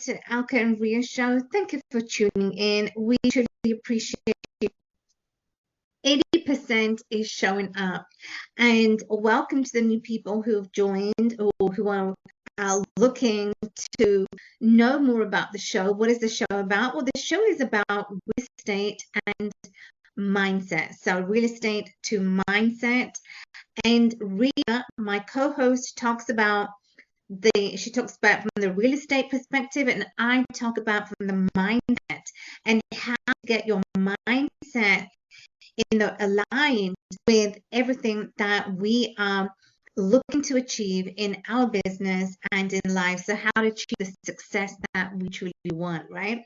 to 𝗥𝗵𝗲 show. Thank you for tuning in. We truly appreciate you. 80% is showing up. And welcome to the new people who have joined or who are looking to know more about the show. What is the show about? Well, the show is about real estate and mindset. So real estate to mindset. And Ria, my co-host, talks about from the real estate perspective, and I talk about from the mindset and how to get your mindset aligned with everything that we are looking to achieve in our business and in life. So how to achieve the success that we truly want, right?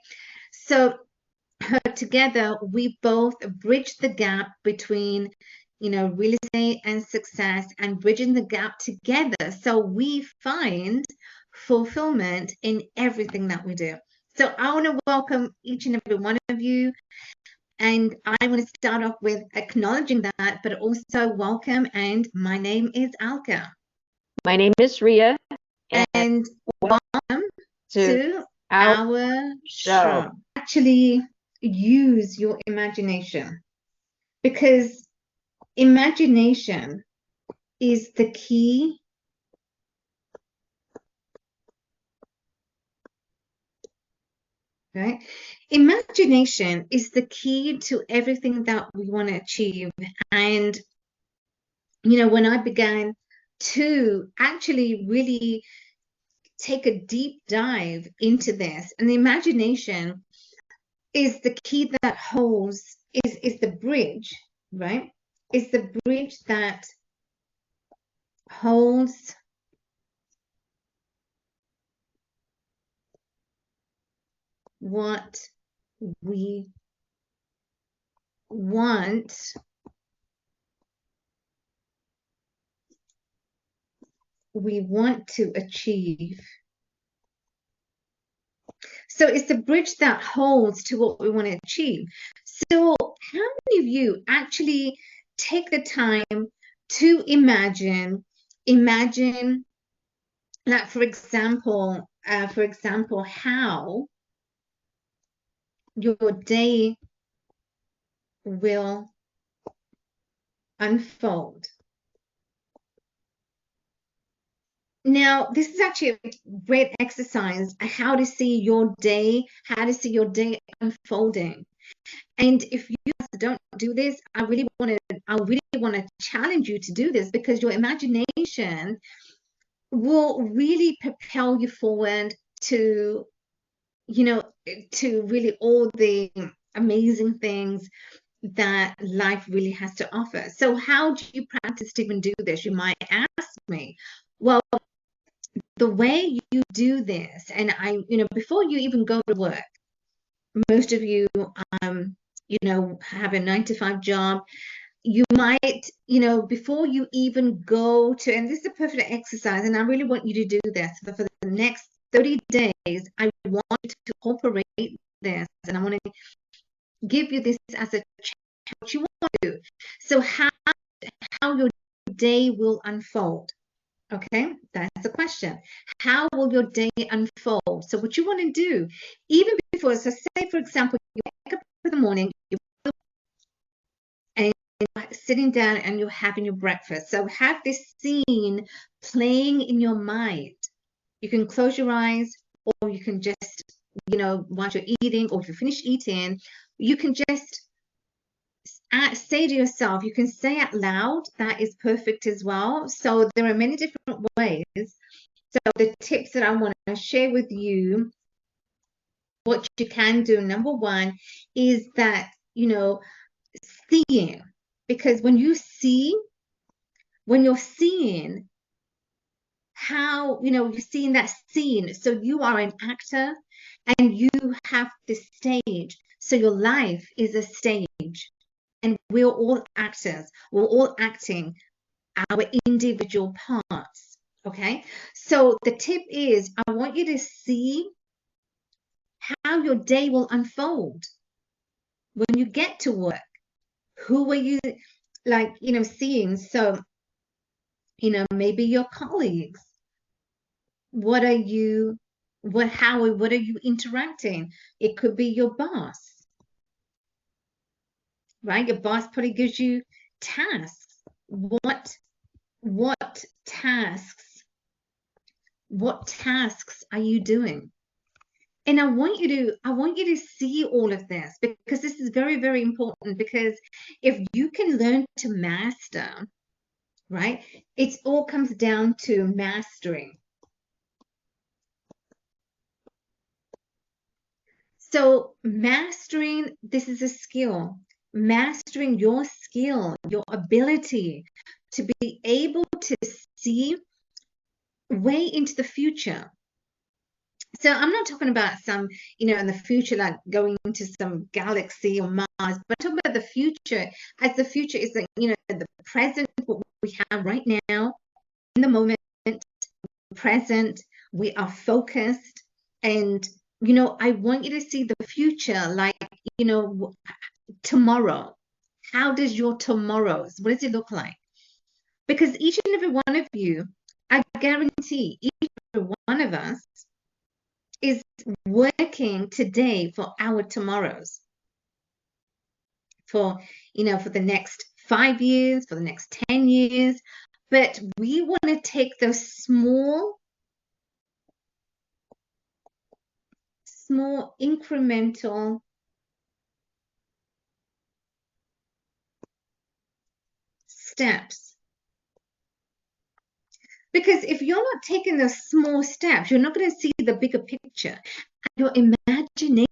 So together we both bridge the gap between real estate and success, and bridging the gap together so we find fulfillment in everything that we do. So I want to welcome each and every one of you, and I want to start off with acknowledging that, but also welcome. And my name is 𝗥𝗵𝗲. My name is Ria, and welcome to our show. Actually, use your imagination, because imagination is the key right? Imagination is the key to everything that we want to achieve. And when I began to actually really take a deep dive into this, and the imagination is the key that holds, is the bridge, right? Is the bridge that holds what we want to achieve. So it's the bridge that holds to what we want to achieve. So how many of you actually take the time to imagine, like, for example, how your day will unfold? Now, this is actually a great exercise, how to see your day unfolding. And if you don't do this, I really want to challenge you to do this, because your imagination will really propel you forward to, to really all the amazing things that life really has to offer. So how do you practice to even do this? You might ask me. Well, the way you do this, and before you even go to work, most of you, have a 9-to-5 job. You might, before you even go to, and this is a perfect exercise, and I really want you to do this for the next 30 days. I want you to incorporate this, and I want to give you this as a challenge, what you want to do. So how your day will unfold. Okay, that's the question. How will your day unfold? So what you want to do, even before, so say, for example, you wake up in the morning, and you're sitting down and you're having your breakfast. So have this scene playing in your mind. You can close your eyes, or you can just, while you're eating, or if you finish eating, you can just say to yourself, you can say out loud, that is perfect as well. So there are many different ways. So the tips that I want to share with you, what you can do, number one, is that, seeing, because when you're seeing how, you're seeing that scene, so you are an actor and you have the stage. So your life is a stage. And we're all actors. We're all acting our individual parts, okay? So the tip is, I want you to see how your day will unfold when you get to work. Who are you, seeing? So, maybe your colleagues. What are you What are you interacting? It could be your boss, right? Your boss probably gives you tasks. What tasks are you doing? And I want you to see all of this, because this is very, very important, because if you can learn to master, right? It all comes down to mastering. So mastering, this is a skill. Mastering your skill, your ability to be able to see way into the future. So I'm not talking about some, in the future, like going into some galaxy or Mars, but I'm talking about the future, as the future is the present, what we have right now, in the moment, present, we are focused. And, I want you to see the future, like, tomorrow. How does your tomorrows, what does it look like? Because each and every one of you, I guarantee each and every one of us is working today for our tomorrows, for the next 5 years, for the next 10 years. But we want to take those small incremental steps. Because if you're not taking those small steps, you're not going to see the bigger picture. Your imagination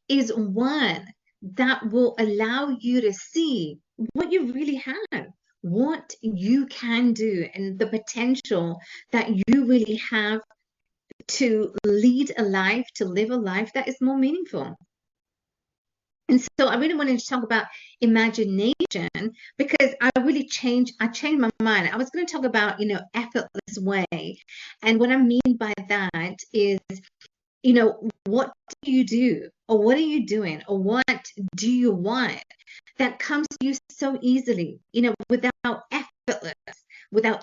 is one that will allow you to see what you really have, what you can do, and the potential that you really have to lead a life, to live a life that is more meaningful. And so I really wanted to talk about imagination, because I changed my mind. I was going to talk about, effortless way. And what I mean by that is, what do you do, or what are you doing, or what do you want that comes to you so easily, without effortless, whether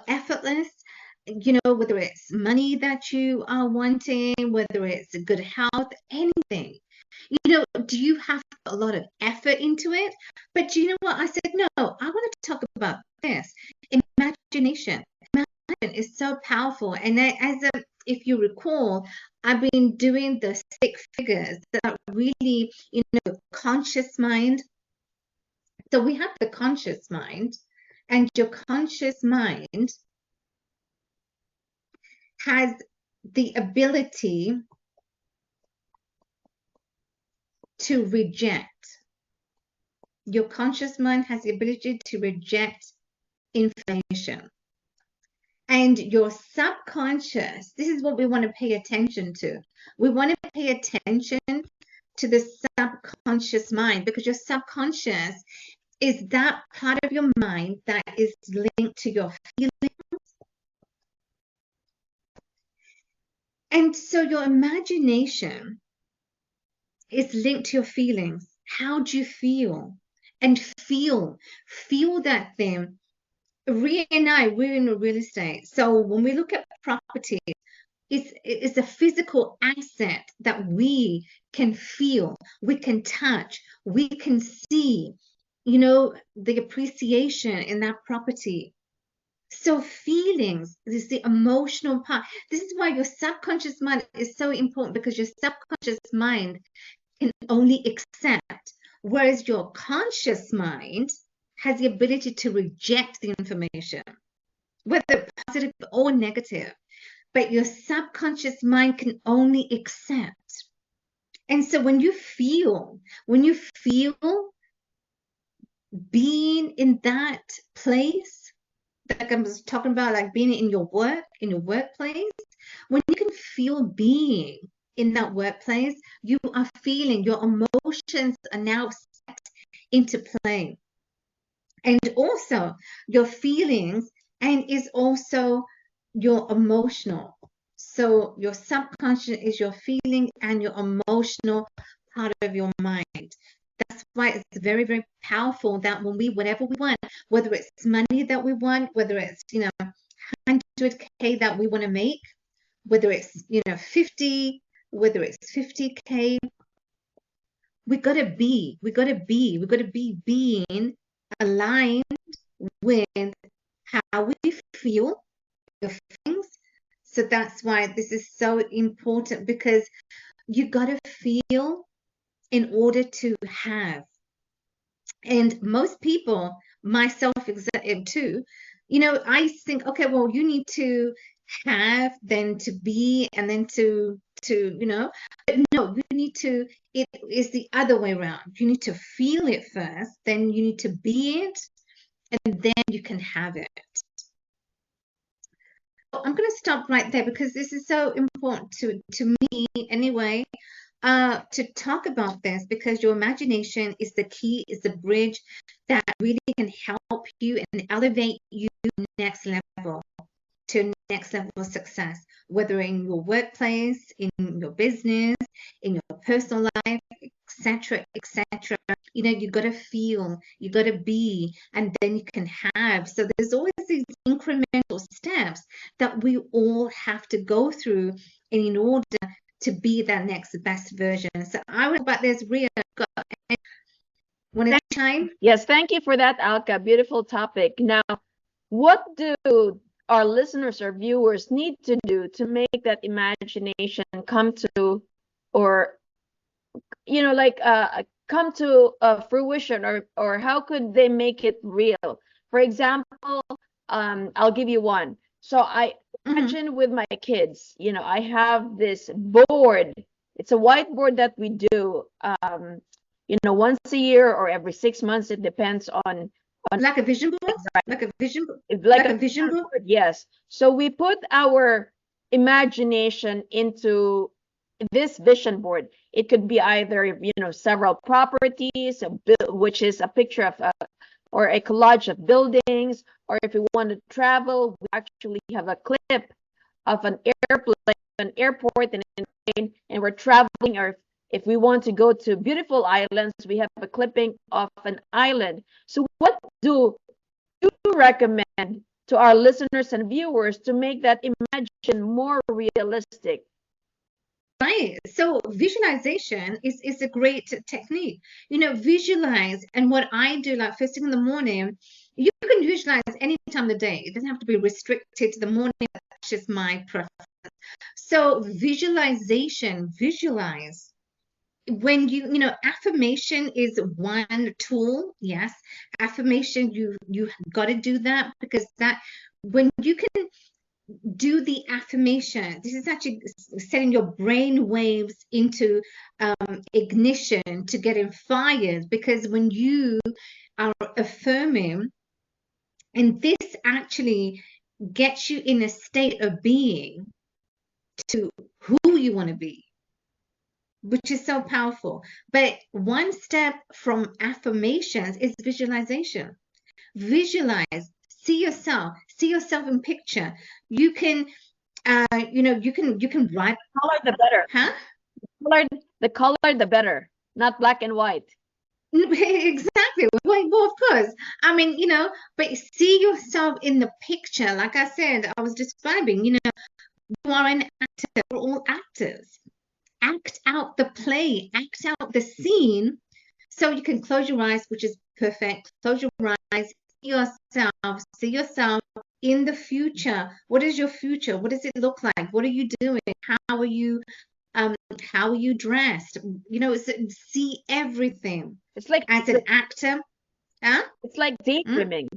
it's money that you are wanting, whether it's good health, anything. Do you have a lot of effort into it? But do you know what? I said, no, I wanted to talk about this. Imagination. Imagination is so powerful. And if you recall, I've been doing the 6 figures that are really, conscious mind. So we have the conscious mind, and your conscious mind has the ability to reject. Your conscious mind has the ability to reject information. And your subconscious, this is what we want to pay attention to. We want to pay attention to the subconscious mind, because your subconscious is that part of your mind that is linked to your feelings. And so your imagination is linked to your feelings. How do you feel? And feel that thing. Rhea and we're in real estate. So when we look at property, it's a physical asset that we can feel, we can touch, we can see, the appreciation in that property. So feelings is the emotional part. This is why your subconscious mind is so important, because your subconscious mind can only accept, whereas your conscious mind has the ability to reject the information, whether positive or negative. But your subconscious mind can only accept. And so when you feel being in that place, like I was talking about, like being in your workplace, when you can feel being in that workplace, you are feeling, your emotions are now set into play. And also your feelings, and is also your emotional. So your subconscious is your feeling and your emotional part of your mind. That's why it's very, very powerful that whatever we want, whether it's money that we want, whether it's, 100K that we want to make, whether it's, 50, whether it's 50K, we gotta be being aligned with how we feel the things. So that's why this is so important, because you gotta feel in order to have. And most people, myself too, I think, okay, well, you need to have, then to be, and then to but no, you need to, it is the other way around. You need to feel it first, then you need to be it, and then you can have it. I'm going to stop right there because this is so important to me anyway, to talk about this, because your imagination is the key, is the bridge that really can help you and elevate you next level, to next level of success, whether in your workplace, in your business, in your personal life, etc., etc. You got to feel, you got to be, and then you can have. So there's always these incremental steps that we all have to go through in order to be that next best version. So I would about this, Ria. Want to chime? Yes, thank you for that, 𝗥𝗵𝗲. Beautiful topic. Now, what do our listeners or viewers need to do to make that imagination come to, or come to fruition, or how could they make it real? For example, I'll give you one. So I imagine with my kids, I have this board. It's a whiteboard that we do, once a year or every 6 months. It depends on like a vision board, like a vision board. Yes. So we put our imagination into this vision board. It could be either several properties, which is a picture of or a collage of buildings, or if we want to travel, we actually have a clip of an airport and a plane, and we're traveling. Or if we want to go to beautiful islands, we have a clipping of an island. So what do you recommend to our listeners and viewers to make that imagination more realistic? Right. So visualization is a great technique. Visualize. And what I do, like first thing in the morning, you can visualize any time of the day. It doesn't have to be restricted to the morning. That's just my preference. So visualization, visualize. When affirmation is one tool. Yes, affirmation, you got to do that, because that, when you can do the affirmation, this is actually setting your brain waves into ignition, to getting fired, because when you are affirming, and this actually gets you in a state of being to who you want to be, which is so powerful. But one step from affirmations is visualization. Visualize, see yourself in picture. You can you can write. The color the better. Huh? The color the better, not black and white. Exactly. Well, of course. I mean, but see yourself in the picture. Like I said, I was describing, you are an actor. We're all actors. Act out the play, act out the scene. So you can close your eyes, which is perfect. Close your eyes, see yourself in the future. What is your future? What does it look like? What are you doing? How are you dressed? See everything. It's like, as an actor, huh? It's like daydreaming.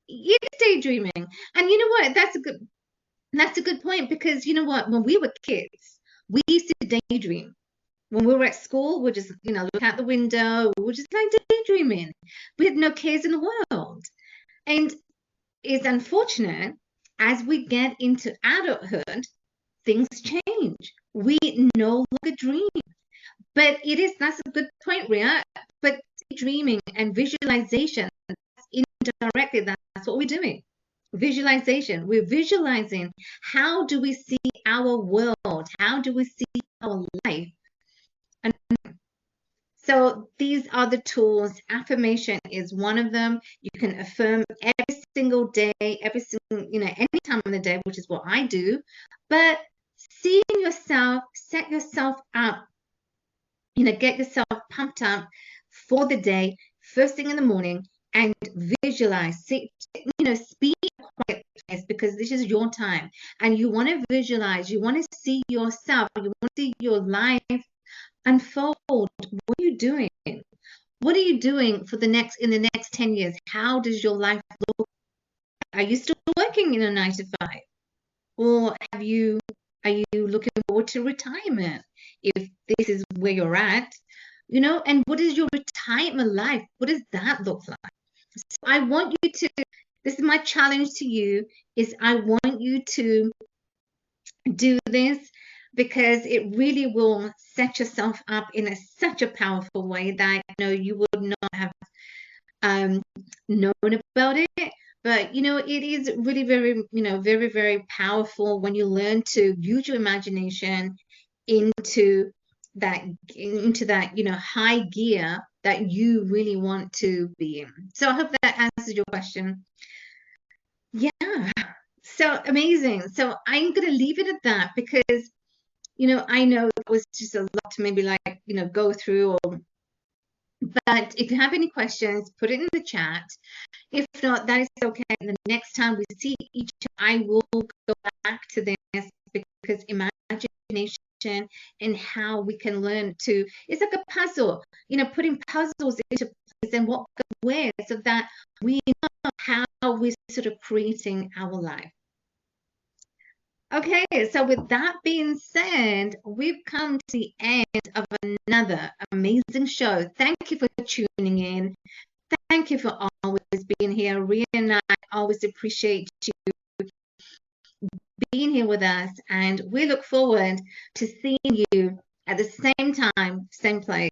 It's daydreaming. And you know what? That's a good point, because you know what? When we were kids, we used to daydream. When we were at school, we'd just, look out the window. We were just like daydreaming. We had no cares in the world. And it's unfortunate, as we get into adulthood, things change. We no longer dream. But that's a good point, Ria. But dreaming and visualization, indirectly, that's what we're doing. Visualization. We're visualizing, how do we see our world? How do we see our life? And So these are the tools. Affirmation is one of them. You can affirm every single day, every single, any time of the day, which is what I do. But seeing yourself, set yourself up, get yourself pumped up for the day, first thing in the morning, and visualize. Speak a quiet place, because this is your time, and you want to visualize. You want to see yourself. You want to see your life unfold. What are you doing? What are you doing in the next 10 years? How does your life look? Are you still working in a 9-to-5? Or are you looking forward to retirement? If this is where you're at, and what is your retirement life? What does that look like? So I want you to, this is my challenge to you, is I want you to do this, because it really will set yourself up in such a powerful way that you would not have known about it. But it is really very, very, very powerful when you learn to use your imagination into that high gear that you really want to be in. So I hope that answers your question. Yeah, so amazing. So I'm going to leave it at that, because I know it was just a lot to maybe go through, but if you have any questions, put it in the chat. If not, that is okay. The next time we see each other, I will go back to this, because imagination and how we can learn to, it's like a puzzle, putting puzzles into place and what goes where, so that we know how we're sort of creating our life. Okay, so with that being said, we've come to the end of another amazing show. Thank you for tuning in. Thank you for always being here. Rhea and I always appreciate you being here with us, and we look forward to seeing you at the same time, same place.